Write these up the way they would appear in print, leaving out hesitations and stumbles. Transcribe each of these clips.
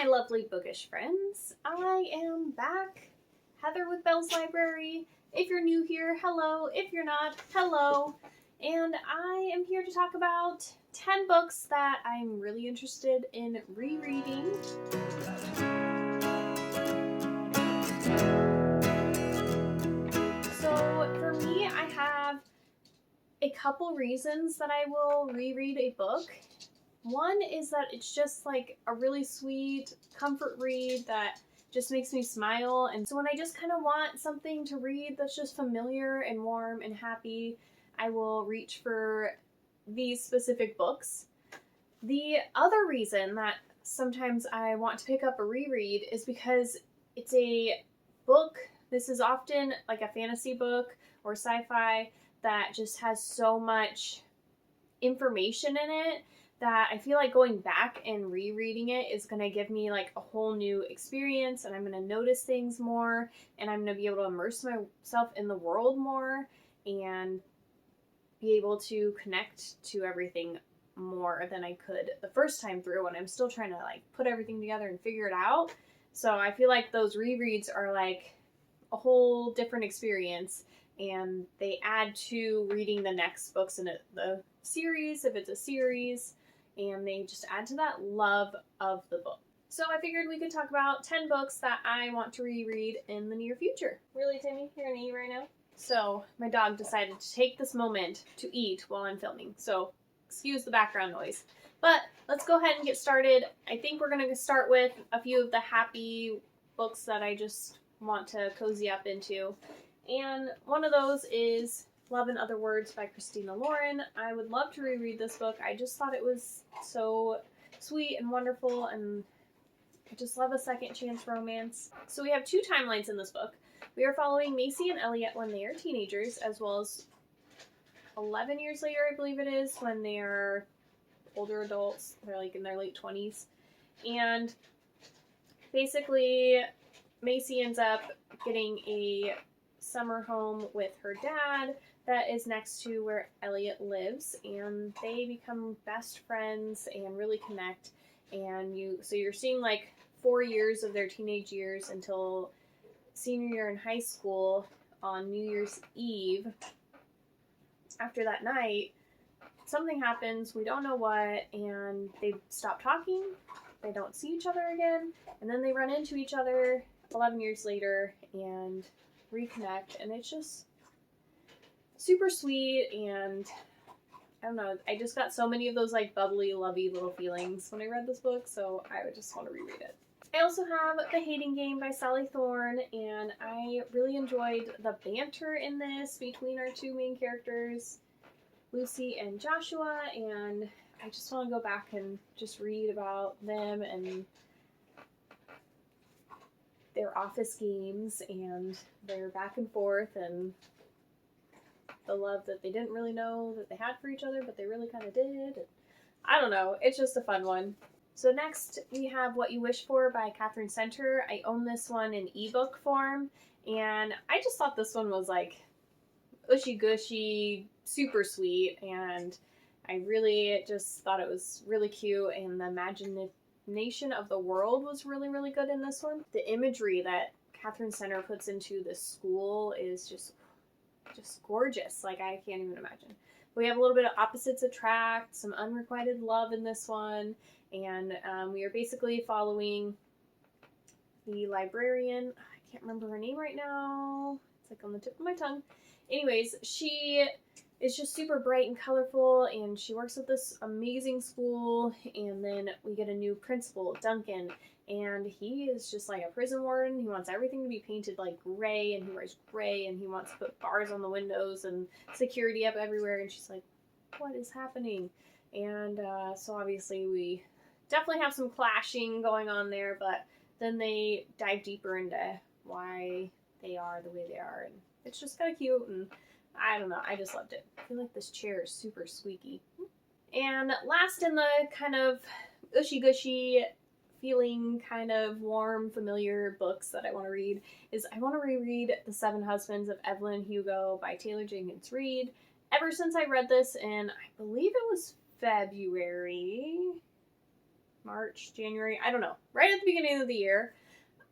my lovely bookish friends. I am back, Heather with Belle's Library. If you're new here, hello. If you're not, hello. And I am here to talk about 10 books that I'm really interested in rereading. So for me, I have a couple reasons that I will reread a book. One is that it's just like a really sweet comfort read that just makes me smile. And so when I just kind of want something to read that's just familiar and warm and happy, I will reach for these specific books. The other reason that sometimes I want to pick up a reread is because it's a book. This is often like a fantasy book or sci-fi that just has so much information in it that I feel like going back and rereading it is going to give me like a whole new experience, and I'm going to notice things more, and I'm going to be able to immerse myself in the world more and be able to connect to everything more than I could the first time through when I'm still trying to like put everything together and figure it out. So I feel like those rereads are like a whole different experience, and they add to reading the next books in the series, if it's a series, and they just add to that love of the book. So I figured we could talk about 10 books that I want to reread in the near future. Really, Timmy? You're gonna eat right now? So my dog decided to take this moment to eat while I'm filming, so excuse the background noise. But let's go ahead and get started. I think we're gonna start with a few of the happy books that I just want to cozy up into. And one of those is Love in Other Words by Christina Lauren. I would love to reread this book. I just thought it was so sweet and wonderful, and I just love a second chance romance. So we have two timelines in this book. We are following Macy and Elliot when they are teenagers, as well as 11 years later, I believe it is, when they are older adults. They're like in their late 20s. And basically, Macy ends up getting a summer home with her dad that is next to where Elliot lives, and they become best friends and really connect. And you're seeing like 4 years of their teenage years until senior year in high school. On New Year's Eve, after that night, something happens, we don't know what, and they stop talking, they don't see each other again, and then they run into each other 11 years later and reconnect, and it's just super sweet. And I don't know, I just got so many of those like bubbly, lovey little feelings when I read this book, so I would just want to reread it. I also have The Hating Game by Sally Thorne, and I really enjoyed the banter in this between our two main characters, Lucy and Joshua, and I just want to go back and just read about them and their office games and their back and forth and the love that they didn't really know that they had for each other, but they really kind of did. I don't know. It's just a fun one. So next we have What You Wish For by Katherine Center. I own this one in ebook form, and I just thought this one was like ushy gushy, super sweet, and I really just thought it was really cute, and the imagination of the world was really, really good in this one. The imagery that Katherine Center puts into this school is just gorgeous. Like, I can't even imagine. We have a little bit of opposites attract, some unrequited love in this one, and we are basically following the librarian. I can't remember her name right now. It's like on the tip of my tongue. Anyways, she is just super bright and colorful, and she works at this amazing school, and then we get a new principal, Duncan, and he is just like a prison warden. He wants everything to be painted like gray, and he wears gray, and he wants to put bars on the windows and security up everywhere, and she's like, what is happening? And so obviously we definitely have some clashing going on there, but then they dive deeper into why they are the way they are, and it's just kind of cute, and I don't know, I just loved it. I feel like this chair is super squeaky. And last in the kind of ushy-gushy feeling, kind of warm, familiar books that I want to read is I want to reread The Seven Husbands of Evelyn and Hugo by Taylor Jenkins Reid. Ever since I read this in, I believe it was February, March, January, I don't know, right at the beginning of the year.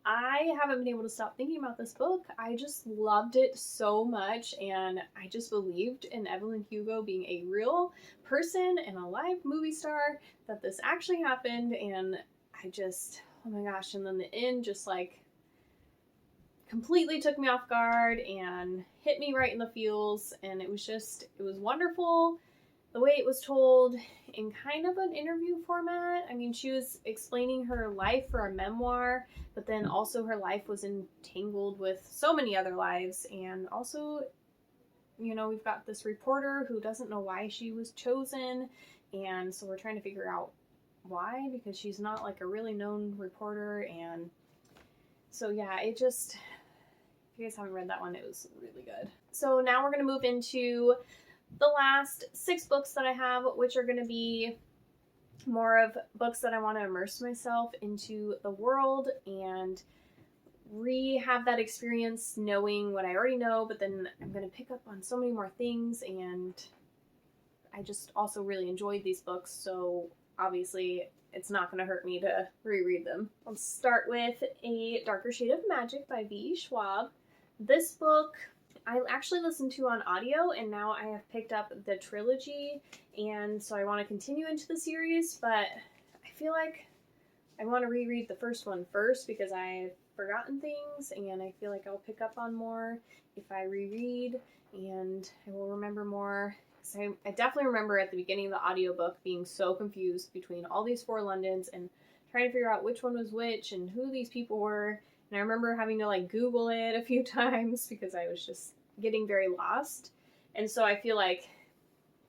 I haven't been able to stop thinking about this book. I just loved it so much, and I just believed in Evelyn Hugo being a real person and a live movie star, that this actually happened, and I just, oh my gosh, and then the end just like completely took me off guard and hit me right in the feels, and it was wonderful the way it was told in kind of an interview format. I mean, she was explaining her life for a memoir, but then also her life was entangled with so many other lives. And also, you know, we've got this reporter who doesn't know why she was chosen. And so we're trying to figure out why, because she's not like a really known reporter. And so, yeah, it just, if you guys haven't read that one, it was really good. So now we're going to move into the last 6 books that I have, which are going to be more of books that I want to immerse myself into the world and have that experience knowing what I already know, but then I'm going to pick up on so many more things, and I just also really enjoyed these books, so obviously it's not going to hurt me to reread them. I'll start with A Darker Shade of Magic by V. Schwab. This book I actually listened to on audio, and now I have picked up the trilogy, and so I want to continue into the series, but I feel like I want to reread the first one first because I've forgotten things, and I feel like I'll pick up on more if I reread, and I will remember more. So I definitely remember at the beginning of the audiobook being so confused between all these 4 Londons and trying to figure out which one was which and who these people were. And I remember having to like Google it a few times because I was just getting very lost. And so I feel like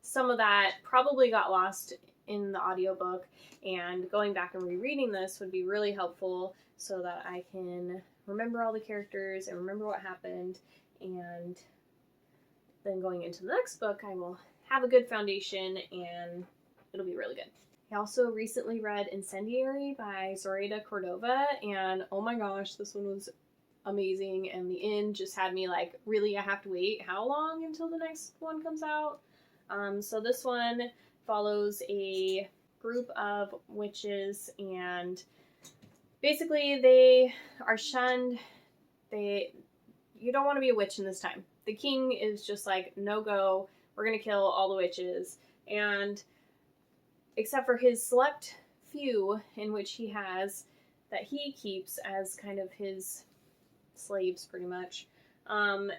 some of that probably got lost in the audiobook, and going back and rereading this would be really helpful so that I can remember all the characters and remember what happened, and then going into the next book I will have a good foundation and it'll be really good. I also recently read Incendiary by Zoraida Cordova, and oh my gosh, this one was amazing, and the end just had me like, really, I have to wait how long until the next one comes out? So this one follows a group of witches, and basically they are shunned. You don't want to be a witch in this time. The king is just like, no go, we're gonna kill all the witches, and except for his select few in which he has that he keeps as kind of his slaves pretty much. And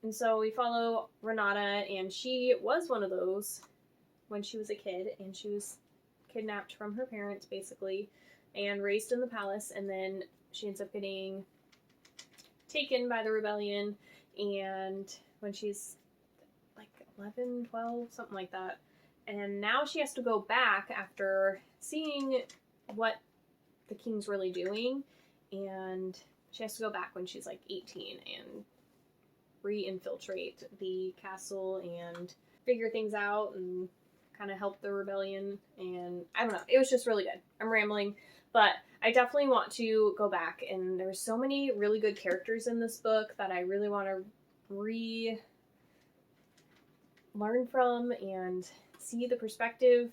so we follow Renata, and she was one of those when she was a kid, and she was kidnapped from her parents basically and raised in the palace, and then she ends up getting taken by the rebellion, and when she's like 11, 12, something like that, and now she has to go back after seeing what the king's really doing, and she has to go back when she's like 18 and re-infiltrate the castle and figure things out and kind of help the rebellion. And I don't know, it was just really good. I'm rambling, but I definitely want to go back, and there's so many really good characters in this book that I really want to learn from and see the perspective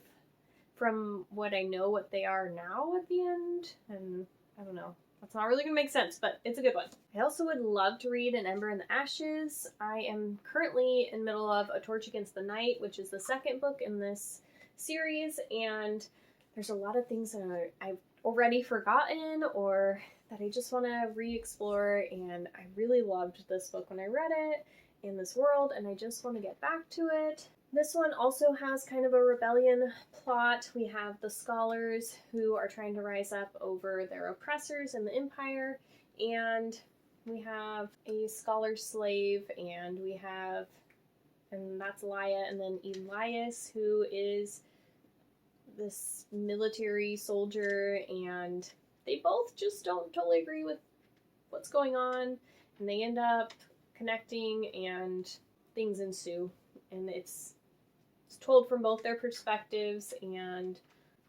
from what I know what they are now at the end. And I don't know, that's not really gonna make sense, but it's a good one. I also would love to read An Ember in the Ashes. I am currently in the middle of A Torch Against the Night, which is the second book in this series, and there's a lot of things that I've already forgotten or that I just want to re-explore, and I really loved this book when I read it, in this world, and I just want to get back to it. This one also has kind of a rebellion plot. We have the scholars who are trying to rise up over their oppressors in the empire, and we have a scholar slave, and that's Laia, and then Elias, who is this military soldier, and they both just don't totally agree with what's going on, and they end up connecting, and things ensue, and it's told from both their perspectives, and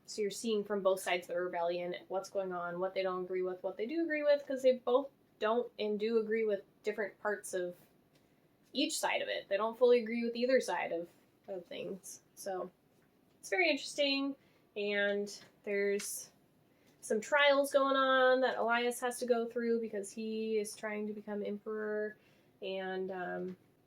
so you're seeing from both sides of the rebellion what's going on, what they don't agree with, what they do agree with, because they both don't and do agree with different parts of each side of it. They don't fully agree with either side of things. So it's very interesting, and there's some trials going on that Elias has to go through because he is trying to become emperor, and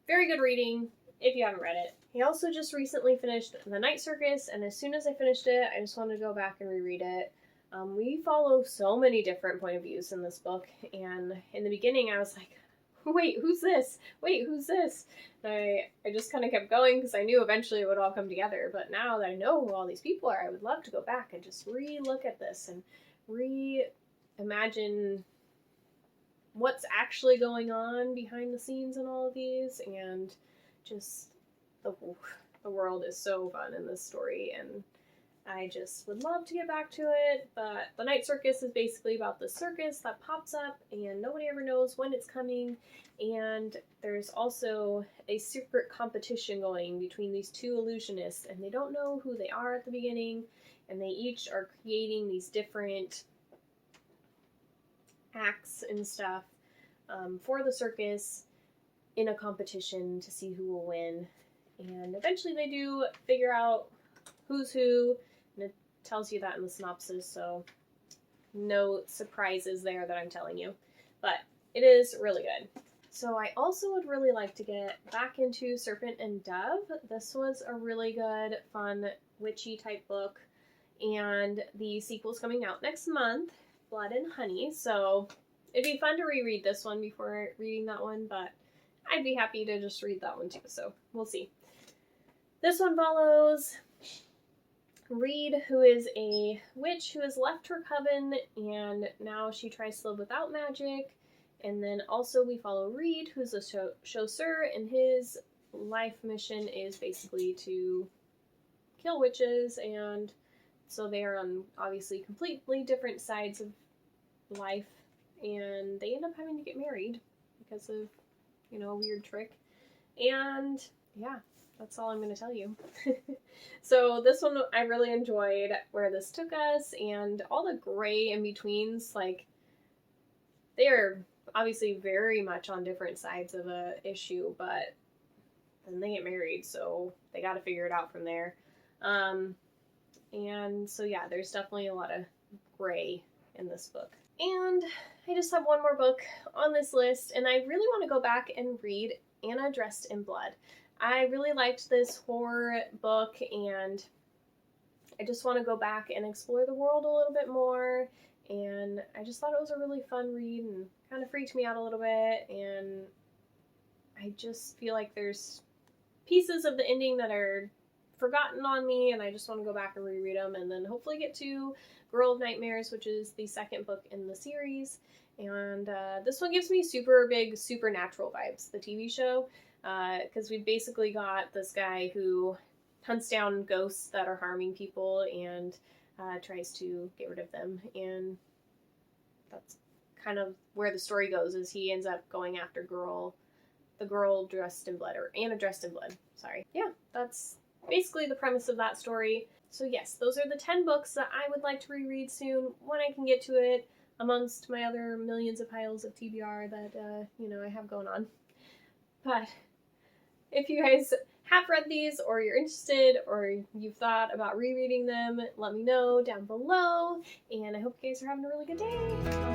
very good reading if you haven't read it. He also just recently finished The Night Circus, and as soon as I finished it, I just wanted to go back and reread it. We follow so many different point of views in this book, and in the beginning I was like, wait, who's this? Wait, who's this? And I just kind of kept going because I knew eventually it would all come together, but now that I know who all these people are, I would love to go back and just re-look at this and reimagine what's actually going on behind the scenes in all of these, and just the world is so fun in this story, and I just would love to get back to it. But The Night Circus is basically about the circus that pops up and nobody ever knows when it's coming, and there's also a secret competition going between these two illusionists, and they don't know who they are at the beginning, and they each are creating these different acts and stuff for the circus in a competition to see who will win. And eventually they do figure out who's who, and it tells you that in the synopsis, so no surprises there that I'm telling you. But it is really good. So I also would really like to get back into Serpent and Dove. This was a really good, fun, witchy type book, and the sequel's coming out next month, Blood and Honey, so it'd be fun to reread this one before reading that one, but I'd be happy to just read that one too, so we'll see. This one follows Reid, who is a witch who has left her coven, and now she tries to live without magic. And then also we follow Reid, who's a chasseur, and his life mission is basically to kill witches, and so they are on obviously completely different sides of life, and they end up having to get married because of, a weird trick. And yeah, that's all I'm going to tell you. So this one I really enjoyed where this took us, and all the gray in-betweens, like, they are obviously very much on different sides of a issue, but then they get married, so they got to figure it out from there. And so yeah, there's definitely a lot of gray in this book. And I just have one more book on this list, and I really want to go back and read Anna Dressed in Blood. I really liked this horror book, and I just want to go back and explore the world a little bit more, and I just thought it was a really fun read and kind of freaked me out a little bit, and I just feel like there's pieces of the ending that are forgotten on me, and I just want to go back and reread them, and then hopefully get to Girl of Nightmares, which is the second book in the series. And this one gives me super big Supernatural vibes, the TV show, because we basically got this guy who hunts down ghosts that are harming people and tries to get rid of them, and that's kind of where the story goes, is he ends up going after the girl dressed in blood, or Anna Dressed in Blood, sorry. Yeah, that's basically the premise of that story. So yes, those are the 10 books that I would like to reread soon when I can get to it, amongst my other millions of piles of TBR that, I have going on. But if you guys have read these, or you're interested, or you've thought about rereading them, let me know down below, and I hope you guys are having a really good day.